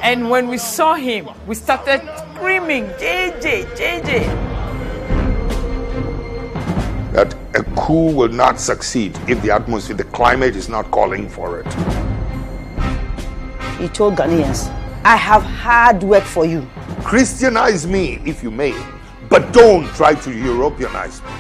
And when we saw him, we started screaming, JJ, JJ. That a coup will not succeed if the atmosphere, the climate is not calling for it. He told Ghanaians, I have hard work for you. Christianize me if you may, but don't try to Europeanize me.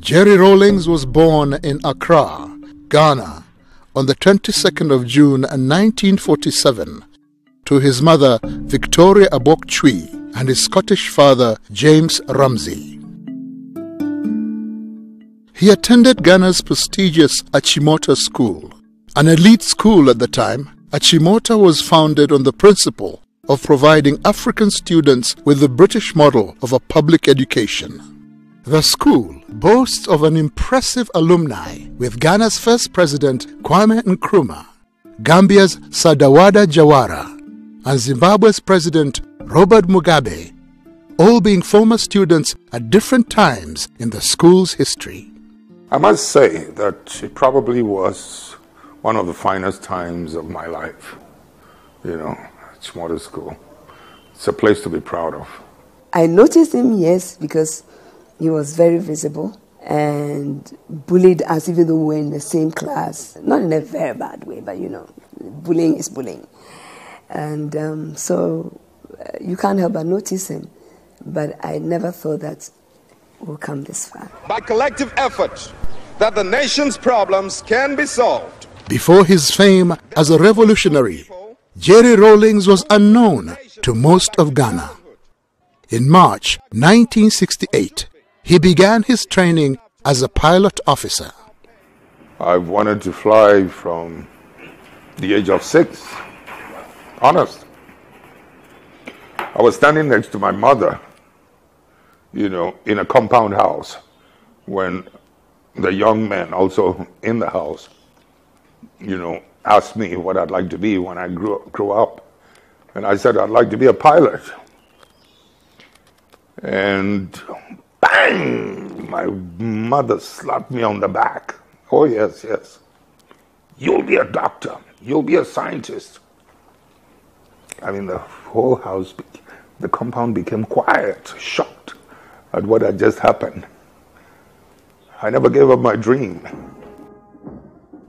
Jerry Rawlings was born in Accra, Ghana, on the 22nd of June 1947 to his mother Victoria Abok-Chui and his Scottish father James Ramsey. He attended Ghana's prestigious Achimota School. An elite school at the time, Achimota was founded on the principle of providing African students with the British model of a public education. The school boasts of an impressive alumni with Ghana's first president Kwame Nkrumah, Gambia's Sadawada Jawara, and Zimbabwe's president Robert Mugabe, all being former students at different times in the school's history. I must say that it probably was one of the finest times of my life. It's Motor School. It's a place to be proud of. I noticed him, yes, because he was very visible and bullied us even though we were in the same class. Not in a very bad way, but bullying is bullying. And so you can't help but notice him. But I never thought that we'll come this far. By collective effort, that the nation's problems can be solved. Before his fame as a revolutionary, Jerry Rawlings was unknown to most of Ghana. In March 1968, he began his training as a pilot officer. I've wanted to fly from the age of 6. Honest. I was standing next to my mother, in a compound house when the young men also in the house, asked me what I'd like to be when I grew up. And I said, I'd like to be a pilot. And bang! My mother slapped me on the back. Oh, yes, yes. You'll be a doctor. You'll be a scientist. I mean, the whole house, the compound became quiet, shocked at what had just happened. I never gave up my dream.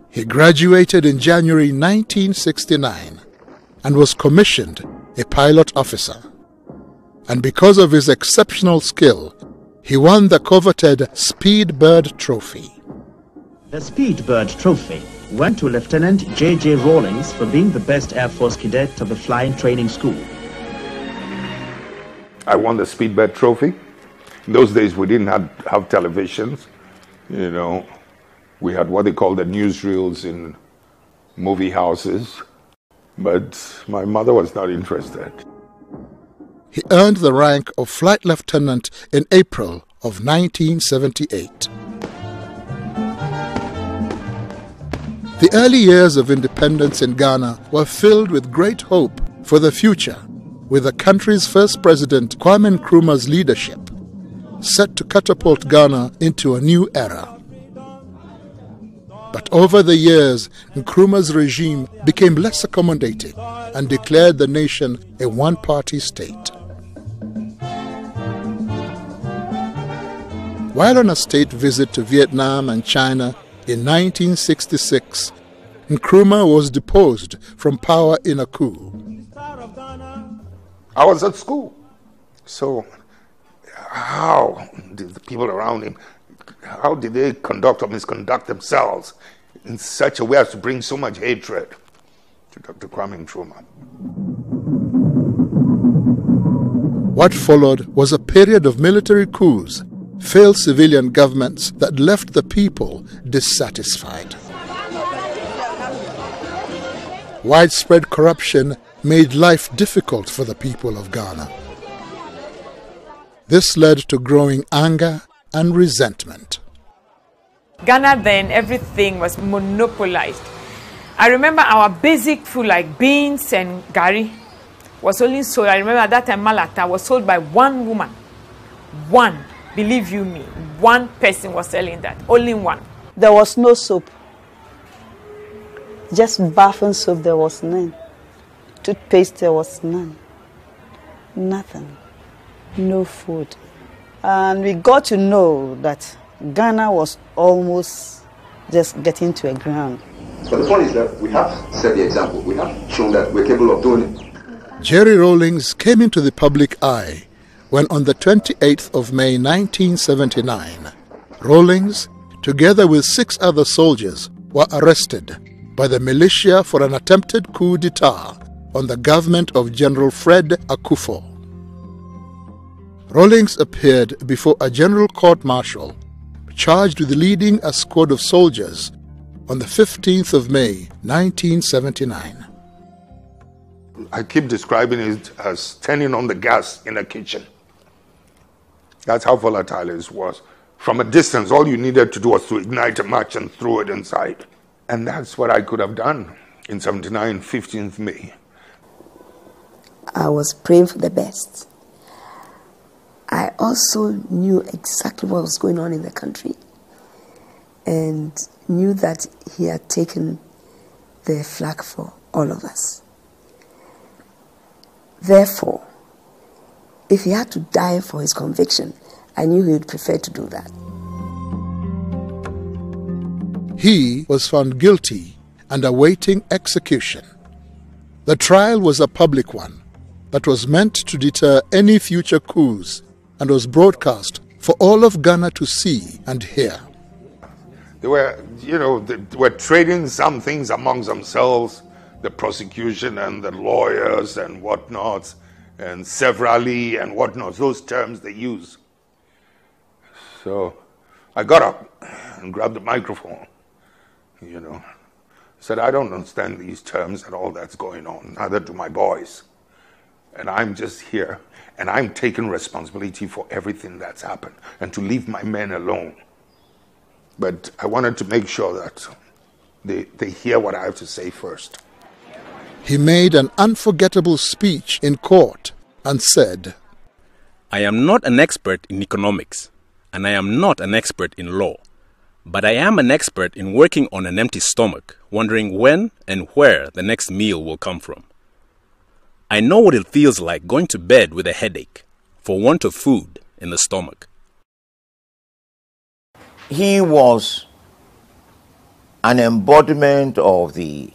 He graduated in January 1969 and was commissioned a pilot officer. And because of his exceptional skill, he won the coveted Speedbird Trophy. The Speedbird Trophy went to Lieutenant J.J. Rawlings for being the best Air Force cadet of the flying training school. I won the Speedbird Trophy. In those days, we didn't have televisions. We had what they call the newsreels in movie houses. But my mother was not interested. He earned the rank of flight lieutenant in April of 1978. The early years of independence in Ghana were filled with great hope for the future, with the country's first president Kwame Nkrumah's leadership. set to catapult Ghana into a new era. But over the years, Nkrumah's regime became less accommodating and declared the nation a one-party state. While on a state visit to Vietnam and China in 1966, Nkrumah was deposed from power in a coup. I was at school, so how did the people around him, how did they conduct or misconduct themselves in such a way as to bring so much hatred to Dr. Kwame Nkrumah? What followed was a period of military coups, failed civilian governments that left the people dissatisfied. Widespread corruption made life difficult for the people of Ghana. This led to growing anger and resentment. Ghana then, everything was monopolized. I remember our basic food like beans and gari was only sold. I remember at that time Malata was sold by one woman. One, believe you me, one person was selling that, only one. There was no soap. Just bathing soap, there was none. Toothpaste, there was none. Nothing. No food. And we got to know that Ghana was almost just getting to a ground. But the point is that we have set the example. We have shown that we're capable of doing it. Jerry Rawlings came into the public eye when on the 28th of May 1979, Rawlings, together with 6 other soldiers, were arrested by the militia for an attempted coup d'etat on the government of General Fred Akufo. Rawlings appeared before a general court-martial charged with leading a squad of soldiers on the 15th of May 1979. I keep describing it as turning on the gas in a kitchen. That's how volatile it was. From a distance, all you needed to do was to ignite a match and throw it inside. And that's what I could have done in 79, 15th May. I was praying for the best. I also knew exactly what was going on in the country and knew that he had taken the flag for all of us. Therefore, if he had to die for his conviction, I knew he would prefer to do that. He was found guilty and awaiting execution. The trial was a public one that was meant to deter any future coups and was broadcast for all of Ghana to see and hear. They were, they were trading some things amongst themselves, the prosecution and the lawyers and whatnots, and severally and whatnot, those terms they use. So I got up and grabbed the microphone, said, I don't understand these terms and all that's going on, neither do my boys. And I'm just here, and I'm taking responsibility for everything that's happened, and to leave my men alone. But I wanted to make sure that they hear what I have to say first. He made an unforgettable speech in court and said, I am not an expert in economics, and I am not an expert in law, but I am an expert in working on an empty stomach, wondering when and where the next meal will come from. I know what it feels like going to bed with a headache for want of food in the stomach. He was an embodiment of the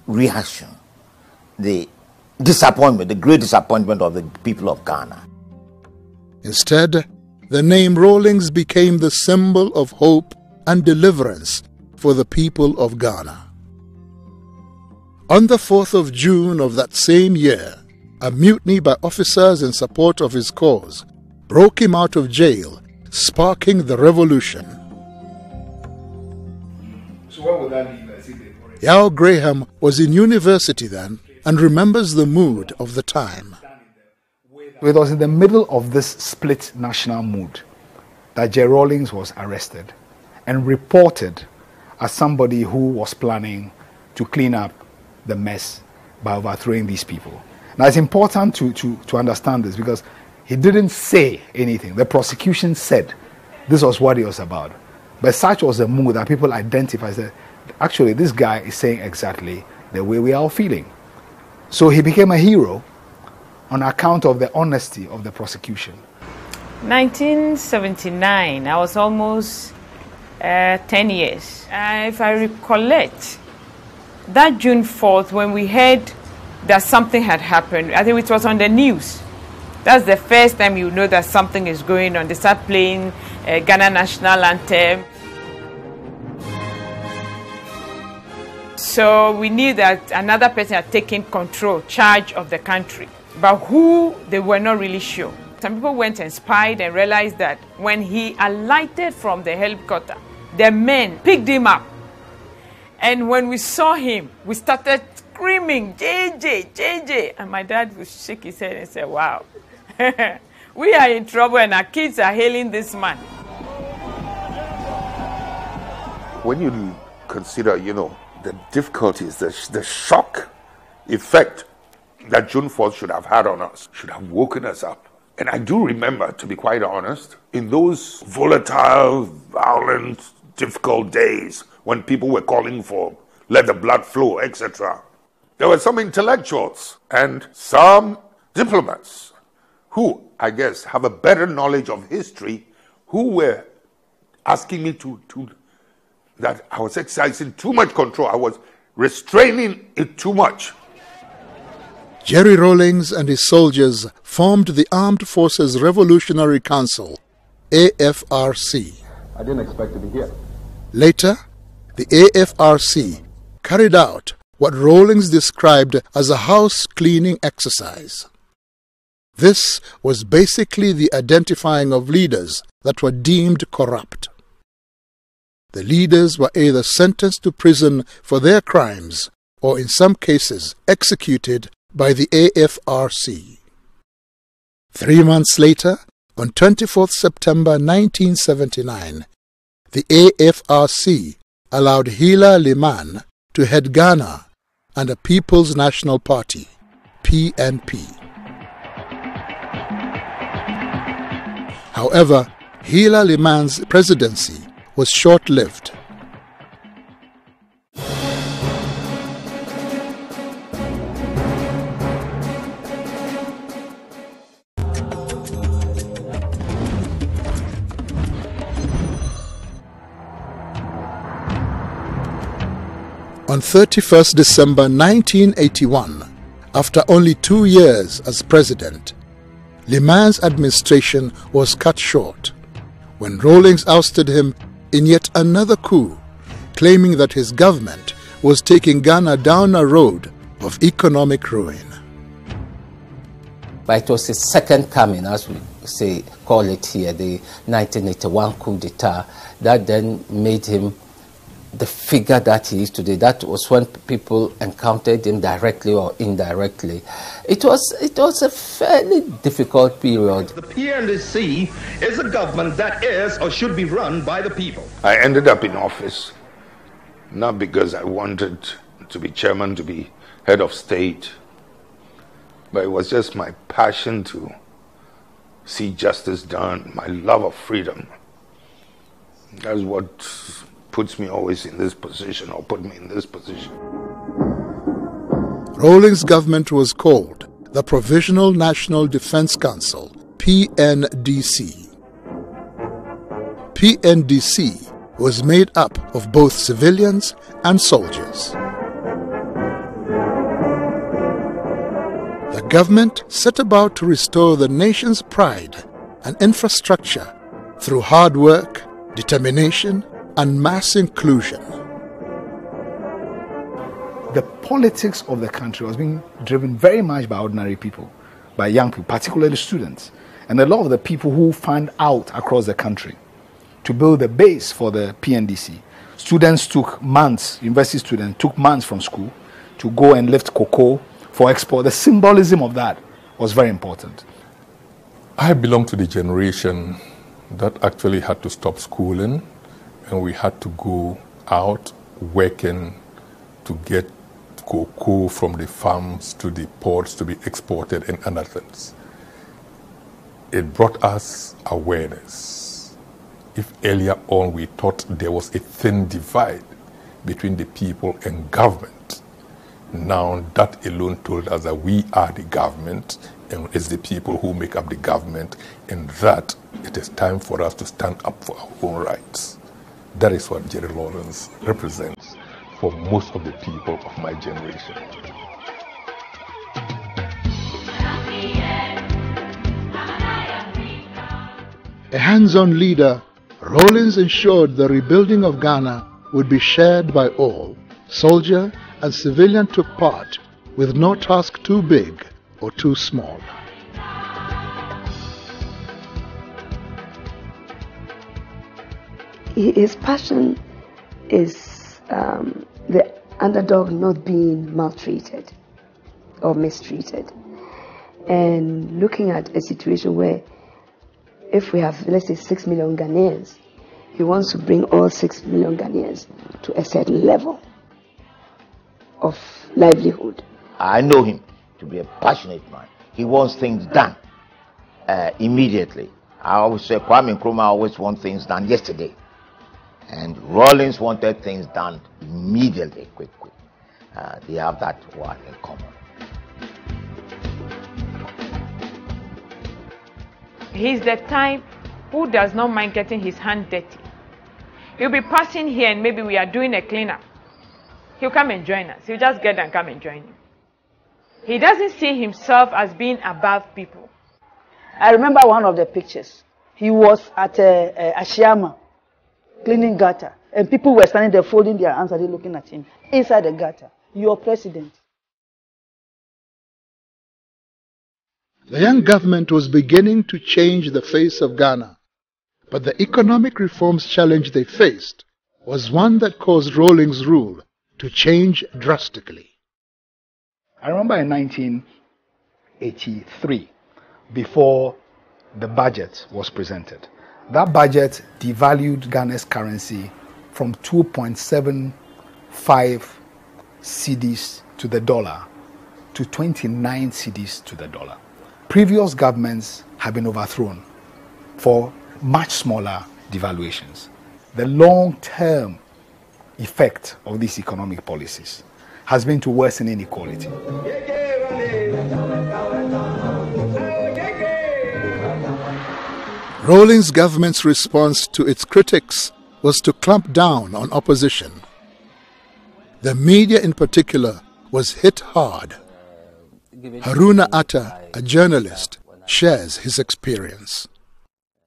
reaction, the disappointment, the great disappointment of the people of Ghana. Instead, the name Rawlings became the symbol of hope and deliverance for the people of Ghana. On the 4th of June of that same year, a mutiny by officers in support of his cause broke him out of jail, sparking the revolution. So what would that mean? Yao Graham was in university then and remembers the mood of the time. It was in the middle of this split national mood that J. Rawlings was arrested and reported as somebody who was planning to clean up the mess by overthrowing these people. Now it's important to understand this, because He didn't say anything. The prosecution said this was what it was about. But such was the mood that people identified that actually this guy is saying exactly the way we are all feeling. So he became a hero on account of the honesty of the prosecution. 1979, I was almost 10 years. If I recollect, that June 4th, when we heard that something had happened, I think it was on the news. That's the first time you know that something is going on. They start playing Ghana national anthem. So we knew that another person had taken charge of the country. But who, they were not really sure. Some people went and spied and realized that when he alighted from the helicopter, the men picked him up. And when we saw him, we started screaming, JJ, JJ. And my dad would shake his head and say, wow, we are in trouble and our kids are hailing this man. When you consider, the difficulties, the shock effect that June 4th should have had on us, should have woken us up. And I do remember, to be quite honest, in those volatile, violent, difficult days when people were calling for let the blood flow, etc., there were some intellectuals and some diplomats who, I guess, have a better knowledge of history, who were asking me that I was exercising too much control. I was restraining it too much. Jerry Rawlings and his soldiers formed the Armed Forces Revolutionary Council, AFRC. I didn't expect to be here. Later, the AFRC carried out what Rawlings described as a house cleaning exercise. This was basically the identifying of leaders that were deemed corrupt. The leaders were either sentenced to prison for their crimes or in some cases executed by the AFRC. 3 months later, on 24th September 1979, the AFRC allowed Hila Liman to head Ghana and the People's National Party, PNP. However, Hila Liman's presidency was short-lived. On 31st December 1981, after only 2 years as president, Liman's administration was cut short when Rawlings ousted him in yet another coup, claiming that his government was taking Ghana down a road of economic ruin. But it was his second coming, as we call it here, the 1981 coup d'etat, that then made him the figure that he is today. That was when people encountered him directly or indirectly. It was a fairly difficult period. The PNDC is a government that is or should be run by the people. I ended up in office not because I wanted to be chairman, to be head of state, but it was just my passion to see justice done, my love of freedom. That's what puts me always in this position, or put me in this position. Rawlings' government was called the Provisional National Defense Council, PNDC. PNDC was made up of both civilians and soldiers. The government set about to restore the nation's pride and infrastructure through hard work, determination, and mass inclusion. The politics of the country was being driven very much by ordinary people, by young people, particularly students, and a lot of the people who fanned out across the country to build a base for the PNDC. Students took months, university students took months from school to go and lift cocoa for export. The symbolism of that was very important. I belong to the generation that actually had to stop schooling, and we had to go out working to get cocoa from the farms to the ports to be exported and other things. it brought us awareness. If earlier on we thought there was a thin divide between the people and government, now that alone told us that we are the government and it's the people who make up the government, and that it is time for us to stand up for our own rights. That is what Jerry Rawlings represents for most of the people of my generation. A hands-on leader, Rawlings ensured the rebuilding of Ghana would be shared by all. Soldier and civilian took part, with no task too big or too small. His passion is the underdog not being maltreated or mistreated, and looking at a situation where if we have, let's say, 6 million Ghanaians, he wants to bring all 6 million Ghanaians to a certain level of livelihood. I know him to be a passionate man. He wants things done immediately. I always say Kwame Nkrumah always wants things done yesterday. And Rawlings wanted things done immediately, quick. They have that one in common. He's the type who does not mind getting his hand dirty. He'll be passing here and maybe we are doing a cleanup. He'll come and join us. He'll just get and come and join you. He doesn't see himself as being above people. I remember one of the pictures. He was at Ashiama, cleaning gutter, and people were standing there folding their hands and looking at him inside the gutter. Your president. The young government was beginning to change the face of Ghana, but the economic reforms challenge they faced was one that caused Rawlings' rule to change drastically. I remember in 1983, before the budget was presented, that budget devalued Ghana's currency from 2.75 cedis to the dollar to 29 cedis to the dollar. Previous governments have been overthrown for much smaller devaluations. The long-term effect of these economic policies has been to worsen inequality. Rawlings' government's response to its critics was to clamp down on opposition. The media in particular was hit hard. Haruna Atta, a journalist, shares his experience.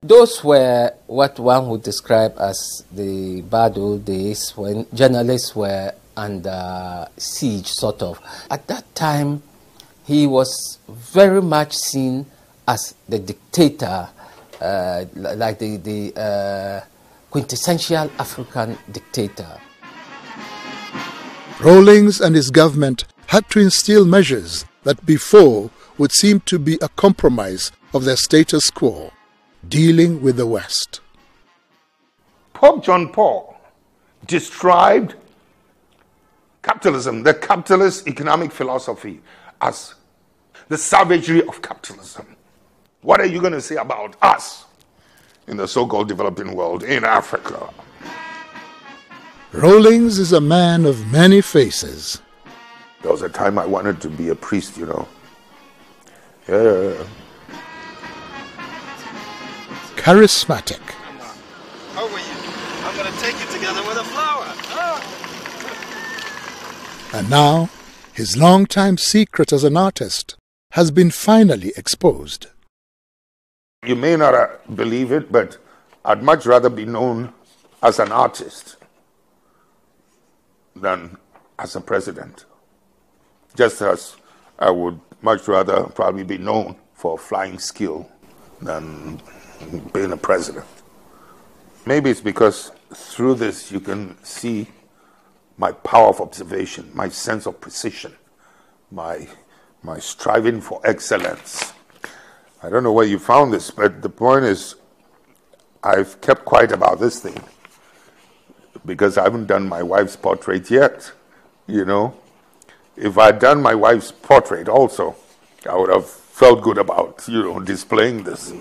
Those were what one would describe as the bad old days when journalists were under siege, sort of. At that time, he was very much seen as the dictator, like the quintessential African dictator. Rawlings and his government had to instill measures that before would seem to be a compromise of their status quo, dealing with the West. Pope John Paul described capitalism, the capitalist economic philosophy, as the savagery of capitalism. What are you going to say about us in the so-called developing world, in Africa? Rawlings is a man of many faces. There was a time I wanted to be a priest, you know. Yeah. Charismatic. How are you? I'm going to take you together with a flower. And now, his long-time secret as an artist has been finally exposed. You may not believe it, but I'd much rather be known as an artist than as a president. Just as I would much rather probably be known for flying skill than being a president. Maybe it's because through this you can see my power of observation, my sense of precision, my striving for excellence. I don't know where you found this, but the point is I've kept quiet about this thing because I haven't done my wife's portrait yet, you know. If I'd done my wife's portrait also, I would have felt good about, displaying this.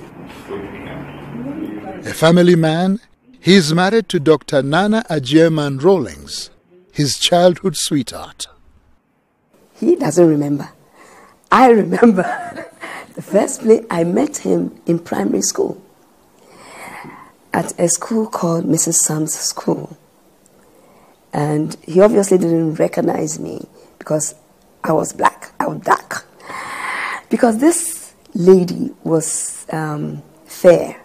A family man, he is married to Dr. Nana Agyemang Rawlings, his childhood sweetheart. He doesn't remember. I remember the first place I met him in primary school at a school called Mrs. Sam's School. And he obviously didn't recognize me because I was black, I was dark. Because this lady was fair,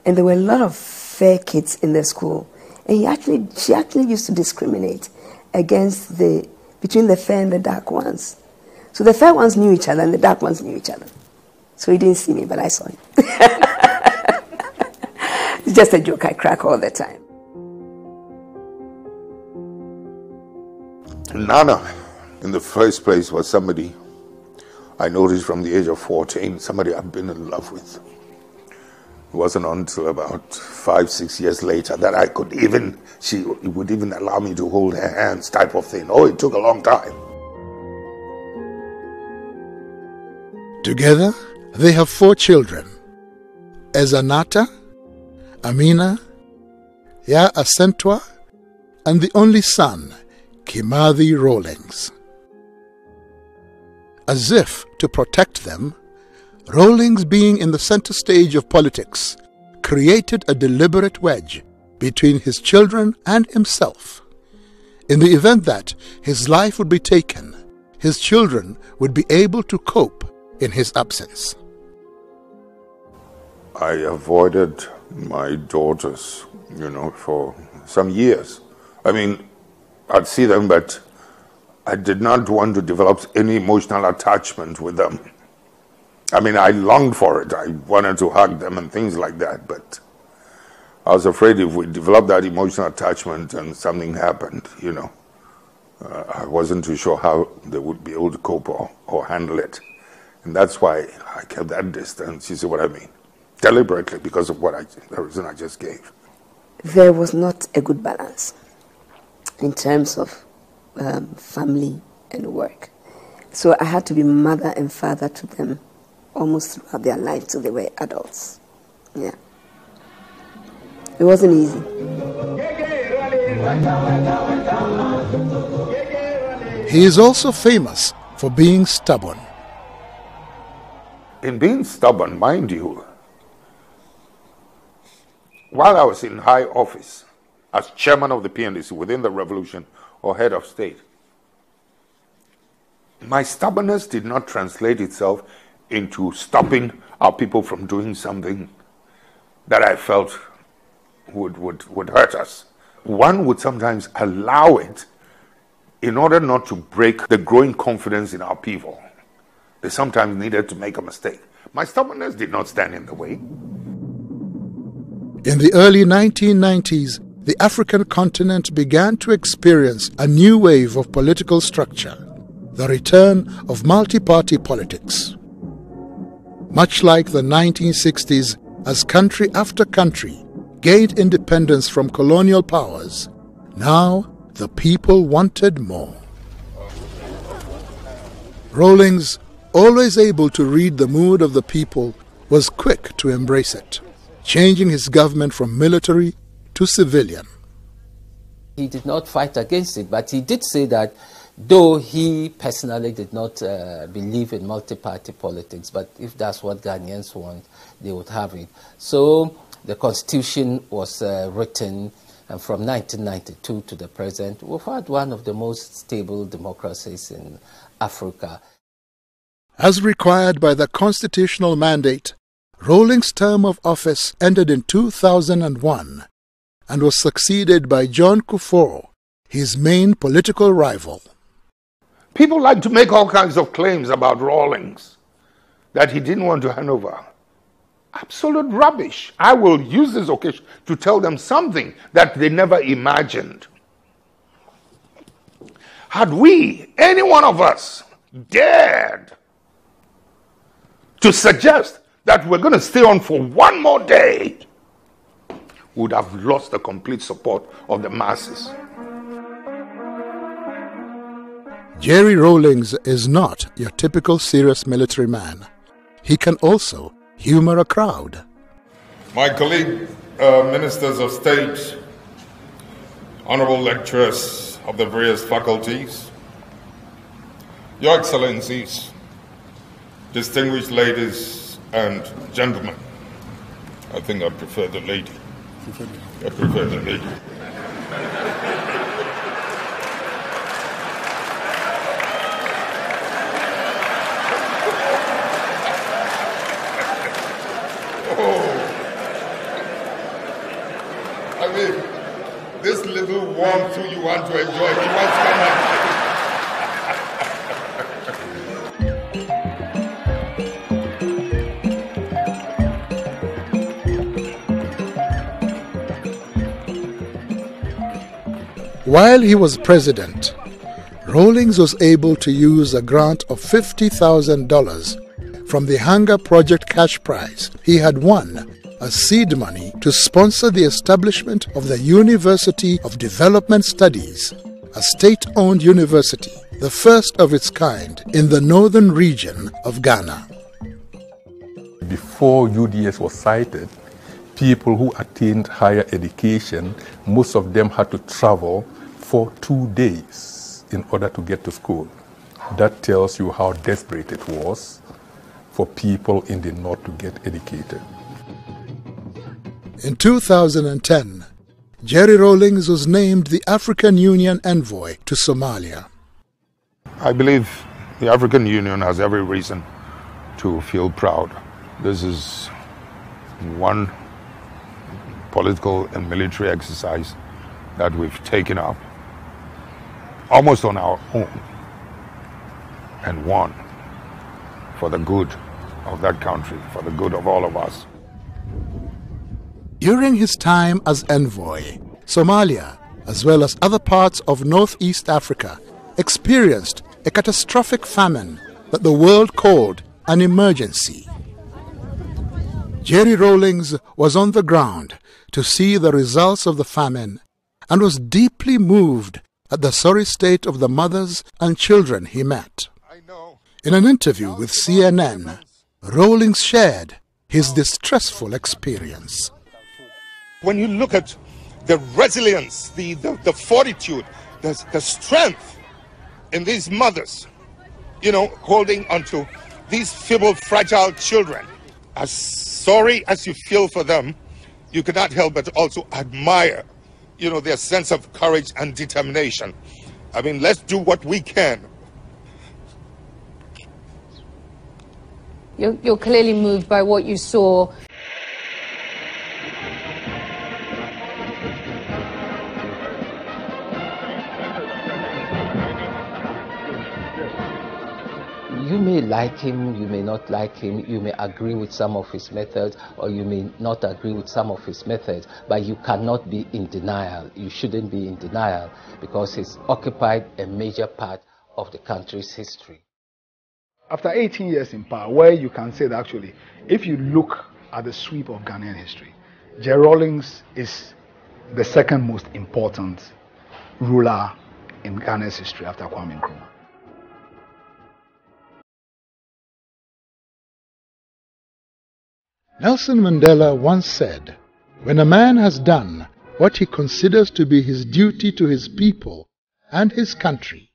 and there were a lot of fair kids in the school. And she actually used to discriminate between the fair and the dark ones. So the fair ones knew each other and the dark ones knew each other. So he didn't see me, but I saw him. It's just a joke I crack all the time. Nana, in the first place, was somebody I noticed from the age of 14, somebody I've been in love with. It wasn't until about 5-6 years later that she would even allow me to hold her hands, type of thing. Oh, it took a long time. Together, they have 4 children: Ezanata, Amina, Ya Asentwa, and the only son, Kimathi Rawlings. As if to protect them, Rawlings, being in the center stage of politics, created a deliberate wedge between his children and himself. In the event that his life would be taken, his children would be able to cope in his absence. I avoided my daughters, for some years. I mean, I'd see them, but I did not want to develop any emotional attachment with them. I mean, I longed for it. I wanted to hug them and things like that, but I was afraid if we developed that emotional attachment and something happened, I wasn't too sure how they would be able to cope or handle it. And that's why I kept that distance, you see what I mean? Deliberately, because of the reason I just gave. There was not a good balance in terms of family and work. So I had to be mother and father to them almost throughout their life till they were adults. Yeah. It wasn't easy. He is also famous for being stubborn. In being stubborn, mind you, while I was in high office as chairman of the PNDC within the revolution or head of state, my stubbornness did not translate itself into stopping our people from doing something that I felt would hurt us. One would sometimes allow it in order not to break the growing confidence in our people. They sometimes needed to make a mistake. My stubbornness did not stand in the way. In the early 1990s, the African continent began to experience a new wave of political structure, the return of multi-party politics. Much like the 1960s, as country after country gained independence from colonial powers, now the people wanted more. Rawlings, always able to read the mood of the people, was quick to embrace it, changing his government from military to civilian. He did not fight against it, but he did say that though he personally did not believe in multi-party politics, but if that's what Ghanaians want, they would have it. So the constitution was written, and from 1992 to the present, we've had one of the most stable democracies in Africa. As required by the constitutional mandate, Rawlings' term of office ended in 2001 and was succeeded by John Kufuor, his main political rival. People like to make all kinds of claims about Rawlings, that he didn't want to hand over. Absolute rubbish. I will use this occasion to tell them something that they never imagined. Had we, any one of us, dared to suggest that we're going to stay on for one more day, we would have lost the complete support of the masses. Jerry Rawlings is not your typical serious military man, he can also humor a crowd. My colleague, ministers of state, honorable lecturers of the various faculties, your excellencies, distinguished ladies and gentlemen. I think I prefer the lady. I prefer the lady. I mean, this little warm too you want to enjoy. You want to come on. While he was president, Rawlings was able to use a grant of $50,000 from the Hunger Project cash prize he had won as seed money to sponsor the establishment of the University of Development Studies, a state-owned university, the first of its kind in the northern region of Ghana. Before UDS was cited, people who attained higher education, most of them had to travel for 2 days in order to get to school. That tells you how desperate it was for people in the north to get educated. In 2010, Jerry Rawlings was named the African Union envoy to Somalia. I believe the African Union has every reason to feel proud. This is one political and military exercise that we've taken up almost on our own and won for the good of that country, for the good of all of us. During his time as envoy, Somalia, as well as other parts of Northeast Africa, experienced a catastrophic famine that the world called an emergency. Jerry Rawlings was on the ground to see the results of the famine and was deeply moved at the sorry state of the mothers and children he met. In an interview with CNN, Rawlings shared his distressful experience. When you look at the resilience, the fortitude, the strength in these mothers, holding onto these feeble, fragile children, as sorry as you feel for them, you cannot help but also admire, their sense of courage and determination. I mean, let's do what we can. You're clearly moved by what you saw. You may like him, you may not like him, you may agree with some of his methods, or you may not agree with some of his methods, but you cannot be in denial. You shouldn't be in denial because he's occupied a major part of the country's history. After 18 years in power, where you can say that actually, if you look at the sweep of Ghanaian history, Jerry Rawlings is the second most important ruler in Ghana's history after Kwame Nkrumah. Nelson Mandela once said, "When a man has done what he considers to be his duty to his people and his country,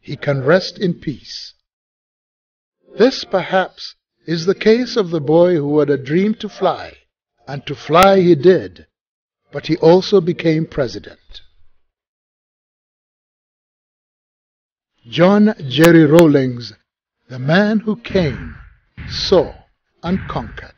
he can rest in peace." This, perhaps, is the case of the boy who had a dream to fly, and to fly he did, but he also became president. John Jerry Rawlings, the man who came, saw, and conquered.